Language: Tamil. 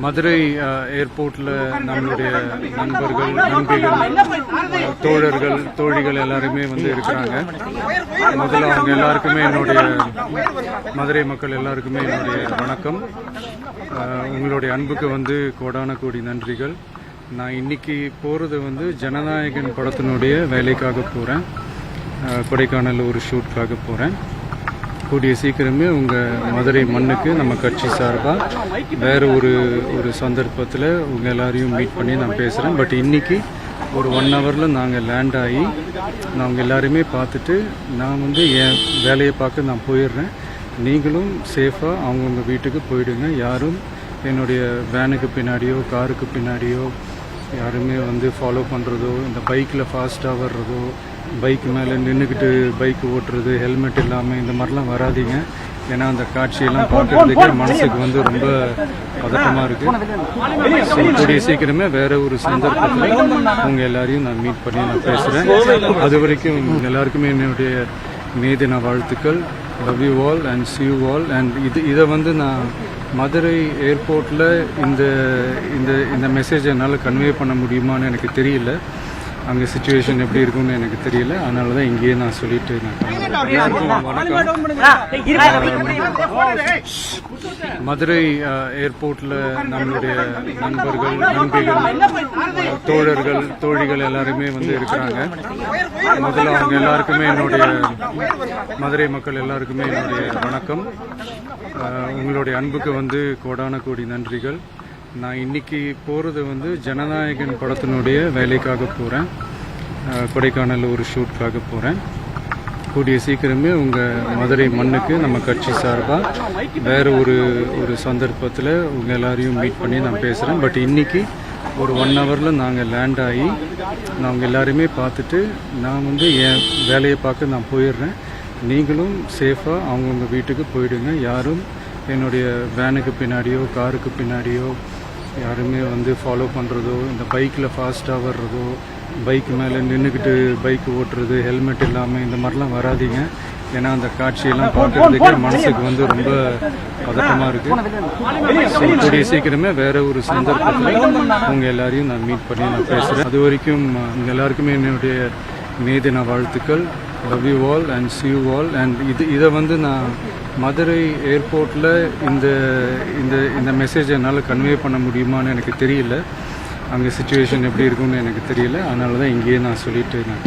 மதுரை ஏர்போர்ட்ல நம்மளுடைய நண்பர்கள், நண்பிகள், தோழர்கள், தோழிகள் எல்லாருமே வந்து இருக்கிறாங்க. முதல்ல அவங்க எல்லாருக்குமே என்னுடைய மதுரை மக்கள் எல்லாருக்குமே என்னுடைய வணக்கம். உங்களுடைய அன்புக்கு வந்து கோடான கோடி நன்றிகள். நான் இன்னைக்கு போறது வந்து ஜனநாயகன் படத்தினுடைய வேலைக்காக போறேன். கொடைக்கானல் ஒரு ஷூட்காக போறேன். கூடிய சீக்கிரமே உங்கள் மதுரை மண்ணுக்கு நம்ம கட்சி சார்பாக வேறு ஒரு சந்தர்ப்பத்தில் உங்கள் எல்லாரையும் மீட் பண்ணி நான் பேசுகிறேன். பட் இன்றைக்கி ஒரு 1 ஹவரில் நாங்கள் லேண்ட் ஆகி நாங்கள் எல்லாருமே பார்த்துட்டு நான் வந்து என் வேலையை பார்க்க நான் போயிடுறேன். நீங்களும் சேஃபாக அவங்கவுங்க வீட்டுக்கு போயிடுங்க. யாரும் என்னுடைய வேனுக்கு பின்னாடியோ காருக்கு பின்னாடியோ யாருமே வந்து ஃபாலோ பண்ணுறதோ, இந்த பைக்கில் ஃபாஸ்ட்டாக வர்றதோ, பைக் மேலே நின்றுக்கிட்டு பைக் ஓட்டுறது, ஹெல்மெட் இல்லாமல் இந்த மாதிரிலாம் வராதிங்க. ஏன்னா அந்த காட்சியெல்லாம் பார்க்கறதுக்கே மனசுக்கு வந்து ரொம்ப பதட்டமாக இருக்குது. ஸோ கூடிய சீக்கிரமே வேற ஒரு சந்தர்ப்பத்தில் உங்கள் எல்லாரையும் நான் மீட் பண்ணி நான் பேசுகிறேன். அது வரைக்கும் எல்லாருக்குமே என்னுடைய மே தின வாழ்த்துக்கள். Love you all and see you all. And இதை வந்து நான் மதுரை ஏர்போர்ட்டில் இந்த மெசேஜை என்னால் கன்வே பண்ண முடியுமான்னு எனக்கு தெரியல. அங்கே சிச்சுவேஷன் எப்படி இருக்கும்னு எனக்கு தெரியல. அதனால தான் இங்கேயே நான் சொல்லிட்டு மதுரை ஏர்போர்ட்ல நம்மளுடைய நண்பர்கள், நண்பிகள், தோழர்கள், தோழிகள் எல்லாருமே வந்து இருக்கிறாங்க. முதல்ல அவங்க எல்லாருக்குமே என்னுடைய மதுரை மக்கள் எல்லாருக்குமே என்னுடைய வணக்கம். உங்களுடைய அன்புக்கு வந்து கோடான கோடி நன்றிகள். நான் இன்னைக்கு போகிறது வந்து ஜனநாயகன் படத்தினுடைய வேலைக்காக போகிறேன். கொடைக்கானல் ஒரு ஷூட்காக போகிறேன். கூடிய சீக்கிரமே உங்கள் மதுரை மண்ணுக்கு நம்ம கட்சி சார்பாக வேறு ஒரு சந்தர்ப்பத்தில் உங்கள் எல்லாரையும் மீட் பண்ணி நான் பேசுகிறேன். பட் இன்றைக்கி ஒரு 1 ஹவரில் நாங்கள் லேண்ட் ஆகி நாங்கள் எல்லாருமே பார்த்துட்டு நான் வந்து என் வேலையை பார்க்க நான் போயிடுறேன். நீங்களும் சேஃபாக அவங்கவுங்க வீட்டுக்கு போயிடுங்க. யாரும் என்னுடைய வேனுக்கு பின்னாடியோ காருக்கு பின்னாடியோ யாருமே வந்து ஃபாலோ பண்ணுறதோ, இந்த பைக்கில் ஃபாஸ்ட்டாக வர்றதோ, பைக் மேலே நின்றுக்கிட்டு பைக் ஓட்டுறது, ஹெல்மெட் இல்லாமல் இந்த மாதிரிலாம் வராதிங்க. ஏன்னா அந்த காட்சியெல்லாம் பார்க்கறதுக்கே மனசுக்கு வந்து ரொம்ப பதட்டமாக இருக்குது. ஸோ கூடிய சீக்கிரமே வேற ஒரு சந்தர்ப்பத்தில் உங்கள் எல்லாரையும் நான் மீட் பண்ணி நான் பேசுகிறேன். அது வரைக்கும் உங்கள் எல்லாருக்குமே என்னுடைய மே தின வாழ்த்துக்கள். Love you all and see you all. And இதை வந்து நான் மதுரை ஏர்போர்ட்டில் இந்த மெசேஜை என்னால் கன்வே பண்ண முடியுமான்னு எனக்கு தெரியல. அங்கே சிச்சுவேஷன் எப்படி இருக்கும்னு எனக்கு தெரியல. அதனால தான் இங்கேயே நான் சொல்லிட்டு நான்